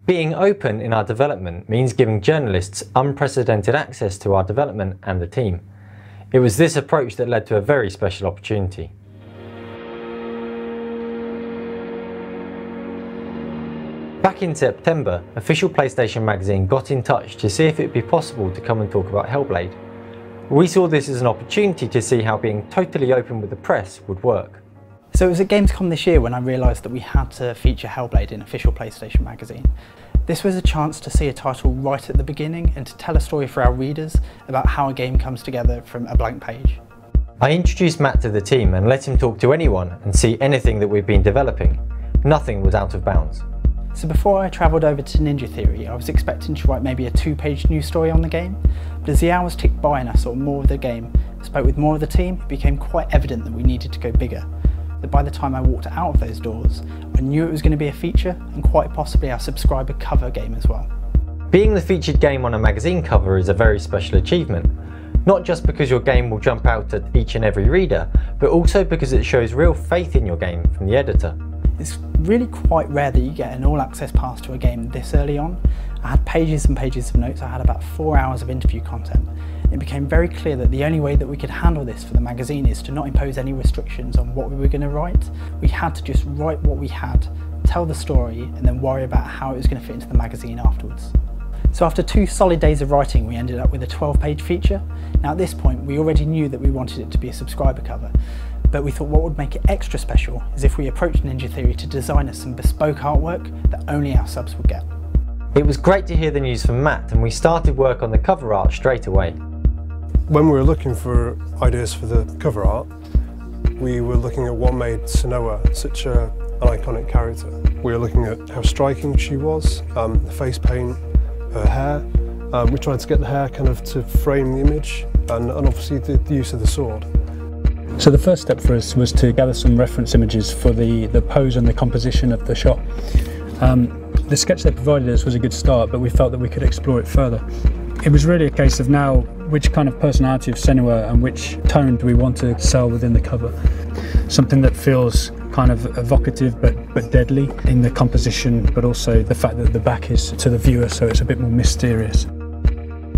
Being open in our development means giving journalists unprecedented access to our development and the team. It was this approach that led to a very special opportunity. Back in September, Official PlayStation Magazine got in touch to see if it would be possible to come and talk about Hellblade. We saw this as an opportunity to see how being totally open with the press would work. So it was at Gamescom this year when I realised that we had to feature Hellblade in Official PlayStation Magazine. This was a chance to see a title right at the beginning and to tell a story for our readers about how a game comes together from a blank page. I introduced Matt to the team and let him talk to anyone and see anything that we've been developing. Nothing was out of bounds. So before I travelled over to Ninja Theory, I was expecting to write maybe a 2-page news story on the game, but as the hours ticked by and I saw more of the game, spoke with more of the team, it became quite evident that we needed to go bigger. That by the time I walked out of those doors, I knew it was going to be a feature and quite possibly our subscriber cover game as well. Being the featured game on a magazine cover is a very special achievement, not just because your game will jump out at each and every reader, but also because it shows real faith in your game from the editor. It's really quite rare that you get an all-access pass to a game this early on. I had pages and pages of notes, I had about 4 hours of interview content. It became very clear that the only way that we could handle this for the magazine is to not impose any restrictions on what we were going to write. We had to just write what we had, tell the story, and then worry about how it was going to fit into the magazine afterwards. So after 2 solid days of writing, we ended up with a 12-page feature. Now at this point, we already knew that we wanted it to be a subscriber cover, but we thought what would make it extra special is if we approached Ninja Theory to design us some bespoke artwork that only our subs would get. It was great to hear the news from Matt, and we started work on the cover art straight away. When we were looking for ideas for the cover art, we were looking at what made Senua such an iconic character. We were looking at how striking she was, the face paint, her hair. We tried to get the hair kind of to frame the image, and obviously the use of the sword. So the first step for us was to gather some reference images for the pose and the composition of the shot. The sketch they provided us was a good start, but we felt that we could explore it further. It was really a case of now which kind of personality of Senua and which tone do we want to sell within the cover. Something that feels kind of evocative but deadly in the composition, but also the fact that the back is to the viewer, so it's a bit more mysterious.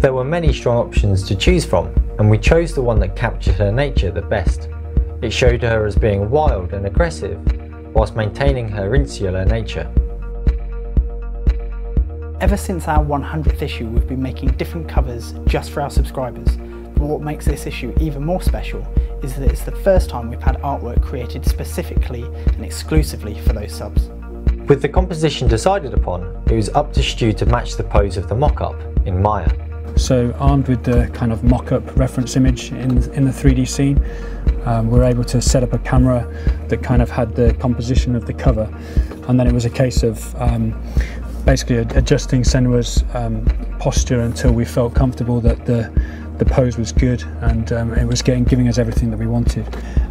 There were many strong options to choose from, and we chose the one that captured her nature the best. It showed her as being wild and aggressive, whilst maintaining her insular nature. Ever since our 100th issue, we've been making different covers just for our subscribers, but what makes this issue even more special is that it's the first time we've had artwork created specifically and exclusively for those subs. With the composition decided upon, it was up to Stu to match the pose of the mock-up in Maya. So armed with the kind of mock-up reference image in the 3D scene, we were able to set up a camera that kind of had the composition of the cover, and then it was a case of basically adjusting Senua's posture until we felt comfortable that the pose was good and it was giving us everything that we wanted.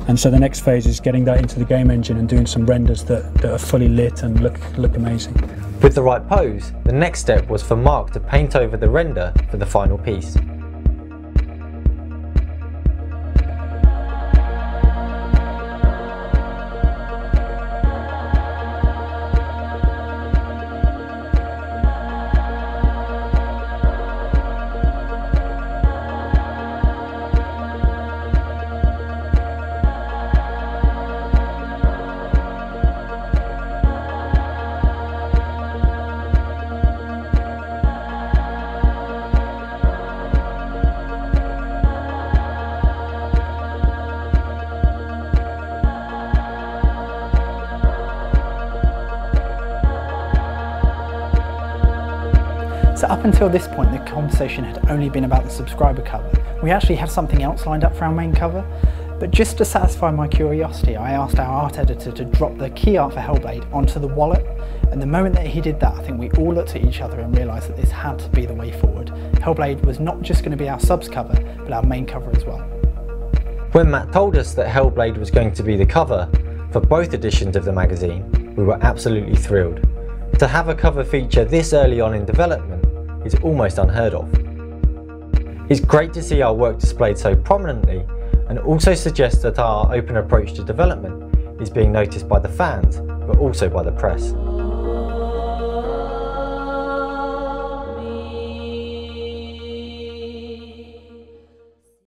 And so the next phase is getting that into the game engine and doing some renders that are fully lit and look amazing. With the right pose, the next step was for Mark to paint over the render for the final piece. So up until this point, the conversation had only been about the subscriber cover. We actually had something else lined up for our main cover, but just to satisfy my curiosity, I asked our art editor to drop the key art for Hellblade onto the wallet, and the moment that he did that, I think we all looked at each other and realised that this had to be the way forward. Hellblade was not just going to be our subs cover, but our main cover as well. When Matt told us that Hellblade was going to be the cover for both editions of the magazine, we were absolutely thrilled. To have a cover feature this early on in development is almost unheard of. It's great to see our work displayed so prominently, and also suggests that our open approach to development is being noticed by the fans, but also by the press.